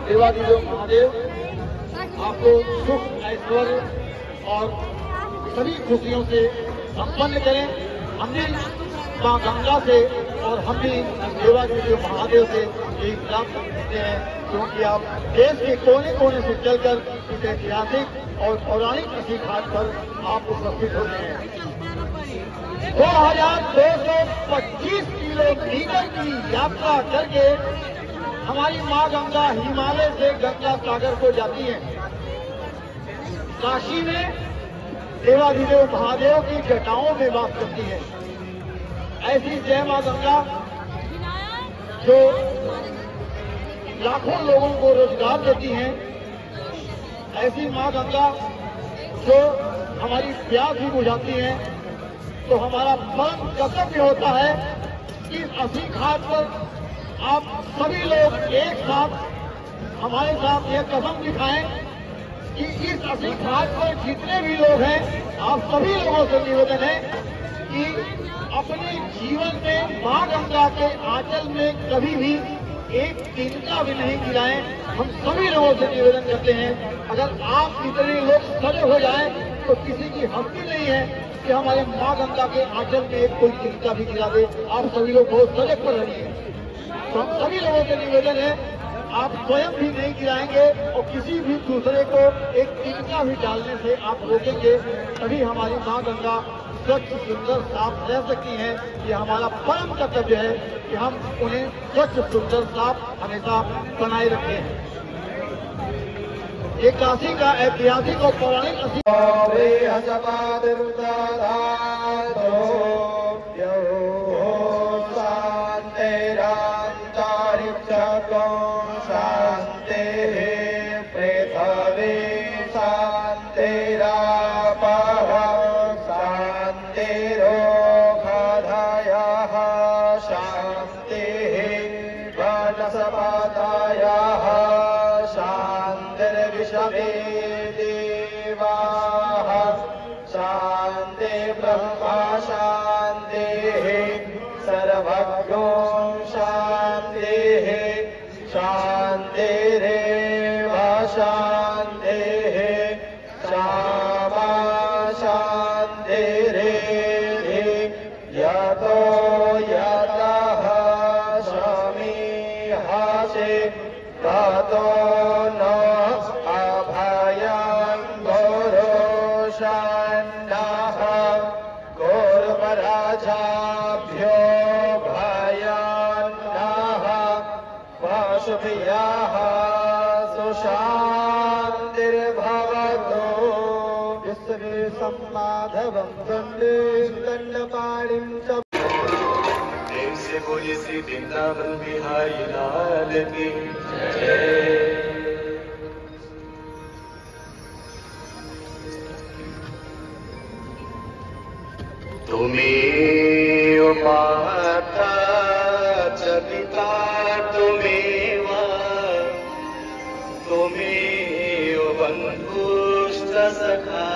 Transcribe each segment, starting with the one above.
देवादिदेव महादेव आपको सुख ऐश्वर्य और सभी खुशियों से संपन्न करें। हमने मां गंगा से और हम भी देवादिदेव महादेव से यही प्राप्त करते हैं, क्योंकि आप देश के कोने कोने से चलकर इस ऐतिहासिक और पौराणिक किसी घाट पर आप उपस्थित होते हैं। 2225 किलोमीटर की यात्रा करके हमारी मां गंगा हिमालय से गंगा सागर को जाती है। काशी में देवादिदेव महादेव की जटाओं में वास करती है। ऐसी जय मां गंगा जो लाखों लोगों को रोजगार देती हैं, ऐसी मां गंगा जो हमारी प्यास भी बुझाती है, तो हमारा परम कर्तव्य होता है कि इस घाट पर आप सभी लोग एक साथ हमारे साथ यह कसम दिखाएं कि इस असी घाट पर जितने भी लोग हैं, आप सभी लोगों से निवेदन है कि अपने जीवन में मां गंगा के आंचल में कभी भी एक तिनका भी नहीं गिराएं। हम सभी लोगों से निवेदन करते हैं, अगर आप इतने लोग सजग हो जाएं तो किसी की हस्ती नहीं है कि हमारे मां गंगा के आंचल में एक कोई तिनका भी गिरा दे। आप सभी लोग बहुत सजग पर रहिए। तो हम सभी लोगों से निवेदन है, आप स्वयं भी नहीं गिराएंगे और किसी भी दूसरे को एक तिनका भी डालने से आप रोकेंगे, तभी हमारी मां गंगा स्वच्छ सुंदर साफ रह सकती हैं। ये हमारा परम कर्तव्य है कि हम उन्हें स्वच्छ सुंदर साफ हमेशा बनाए रखें। ये काशी का ऐतिहासिक और पौराणिक शांति ब्रह्मा शांति सर्वज्ञो शांति शांतिरेव शांति श्यामा शांतिरेधि यतो यतः समीहासे ततो न अभयं गुरुषण्णः गुरुपराजाभ्यो भयान्नः पशुभ्यः सुशान्तिर्भवतु। विश्वेशम्माधवं वन्दे दण्डपाणिं च। से बोले श्री वृंदावन बिहारी लाल की जय। तुम्हें माता च पिता तुम्हें बंधुश्च सखा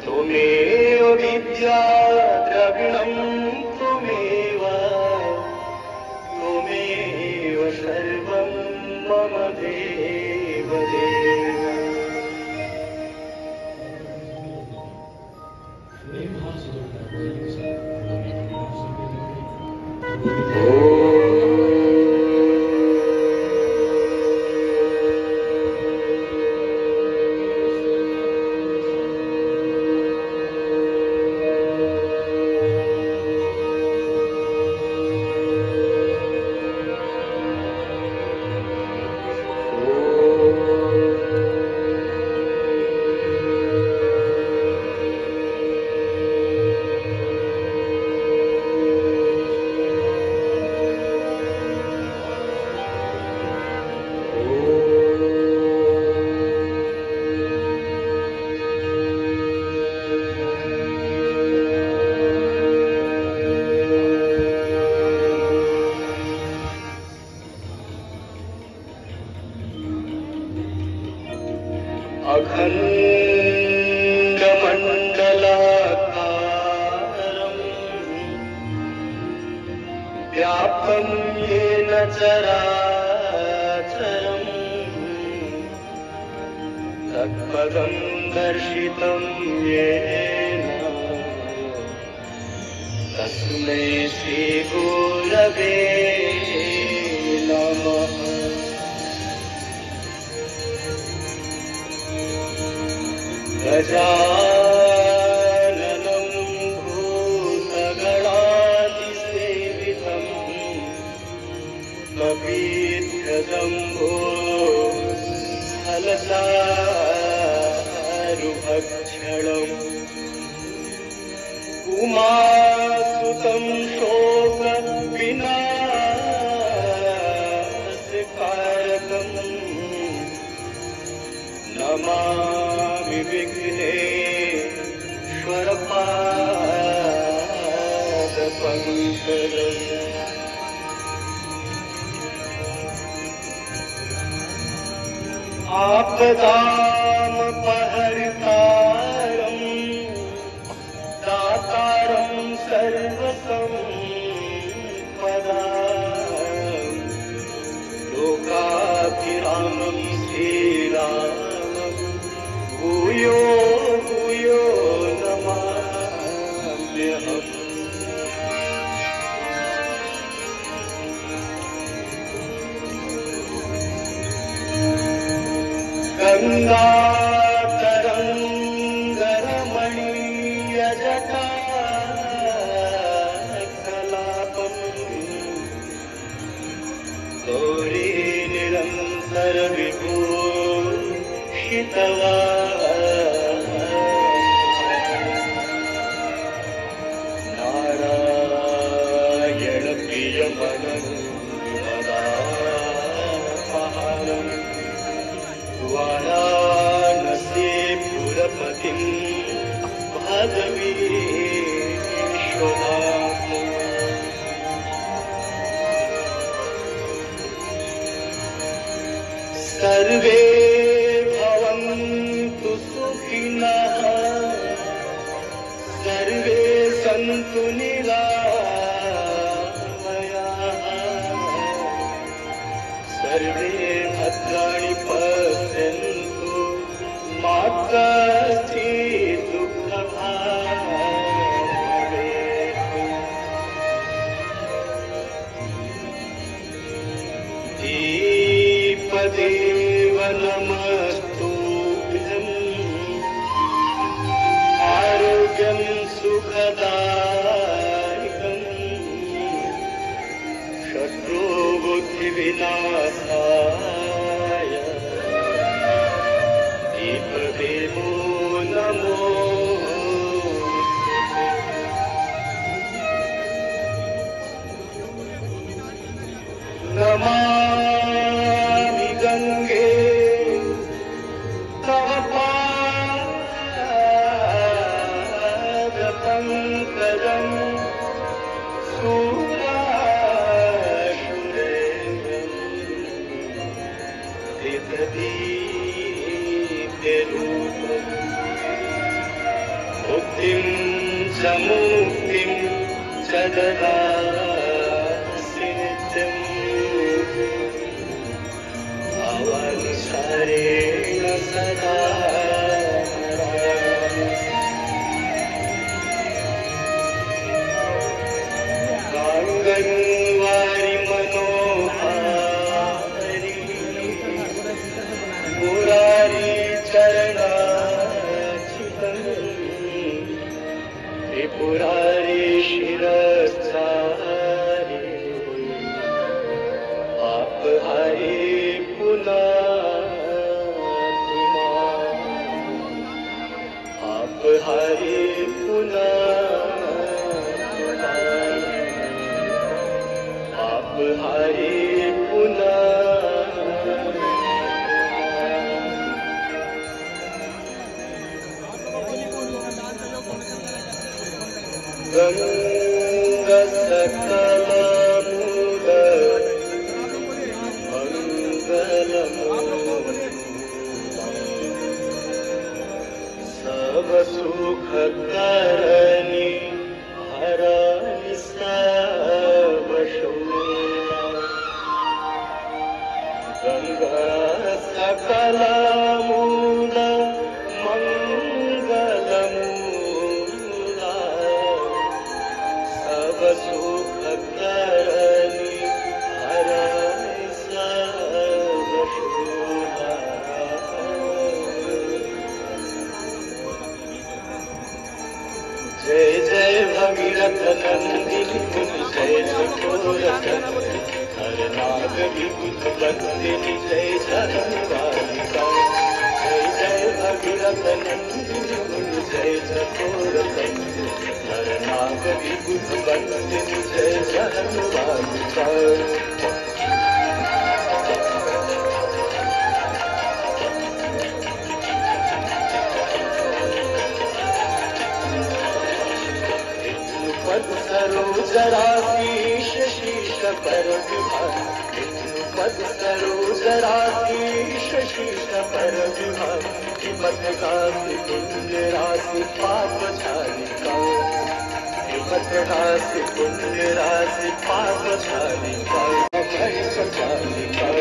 तुम्हें विद्या द्रविणं तुम्हें अखण्डमण्डलाकारम् व्याप्तं येन चराचरम् तत्पदं दर्शितं येन तस्मै श्रीगुरवे नमः। गजाननं भूतगणाधिसेवितं कपीध्यजम्बो फलचारुभक्षणम् उमासुतं शोकविनाशकारकम् नमामि विघ्नेश्वरपादपङ्कजम्। आपदामपहर्तारम् दातारं सर्वसम्पदाम् लोकाभिरामं श्रीरामम् भूयो भूयो नमाम्यहम्। गङ्गातरङ्गरमणीयजटा कलापम् गौरी निरन्तरविभूषितवा नारायणप्रियमनङ्गमदापहारम् वाराणसीपुरपतिं भागवीश्वनाथम्। सर्वे भवन्तु सुखिनः सर्वे सन्तु निरामयाः सर्वे भद्राणि पश्यन्तु मा कश्चित् दुःखभाग् भवेत्। दीपदेव नमस्तुभ्यम् आरोग्यं सुखदायकम् शत्रुबुद्धिविनाशाय दीपदेवो नमोस्तुते। नमामि गंगे तव पादपङ्कजम् सुराशुरेन्द्रम् दीप्तरूपम् बुद्धिं च मुक्तिं च ददासि नित्यम् भवानुसारेण सदा गङ्गा हारी पुनः गंगा सकल मूल मंगलम सब सुख करनी हरनि सब शोक गंगा सकल मूल मंगल मूला सब सुख करनी हरनि सब शोका जय जय भगीरथ नंदिनी मुनि जय चकोरथ हर नाग विभुत बंदिनी जय जनवारिका जय जय भगीरथ नंदिनी मुनि जय चकोरथ हर नाग विभुत बंदिनी जय जनवारिका पद सरोज राशीष शीश पर विभाग पद सरोज राशीष शीश पर विभाग हिम्मत राशि पुण्य राशि पाप झालिका हिम्मत राशि पुण्य राशि पाप झालिका भय सजालिका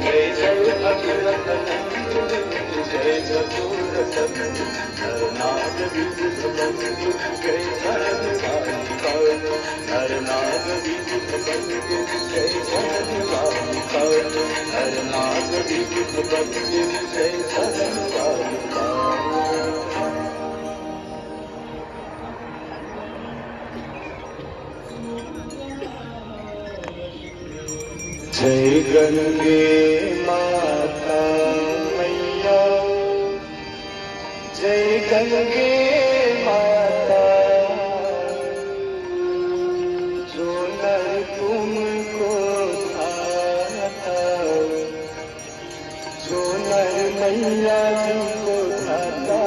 जय जय भगीरथ नंदिनी जय चतुरथ हर नाग विभुत बंधु जय जनवारिका हर नाग विभुत बंधु जय जनवारिका हर नाग विभुत बंधु जय जनवारिका जय गंगे माता मैया जय गंगे माता जो नर तुमको खाता जो नर मैया तुमको खाता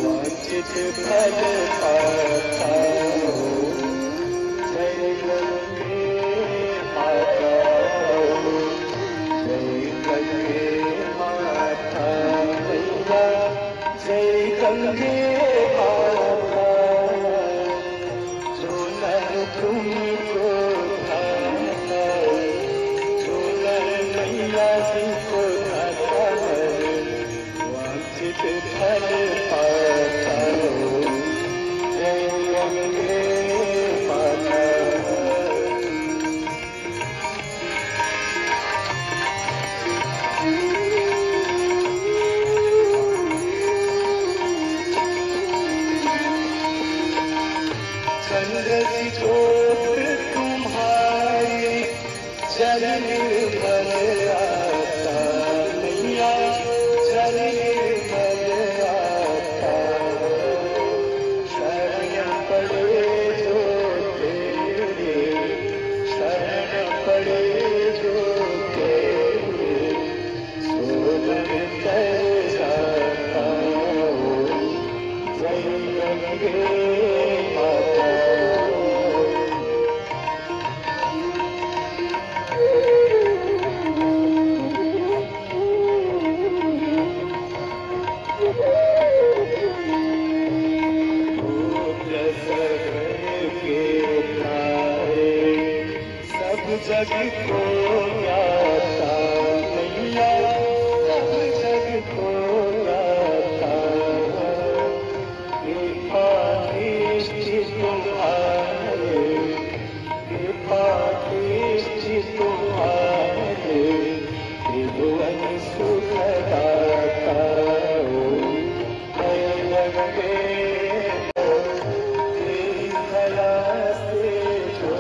वांछित फल पाता जय गंगे माता जय गंगे माता मैया जय गंगे माता जो नर तुमको खाता जो नर मैया तुमको खाता वांछित फल पाता जय गंगे माता चंद्र ज्योत तुम्हारी चरण पर आता मैया चरण पर आता शरण पड़े जो तेरे शरण पड़े जो तेरे सोलन कर जाता जय गंगे माता सब जग को गाता मैया सब जग को गाता कृपा दृष्टि तुम्हारे कृपा दृष्टि तुम्हारे त्रिभुवन सुखदाता जय गंगे तेरी दया से जो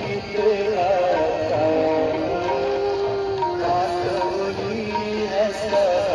गीत गाता हूँ, बात वही है सब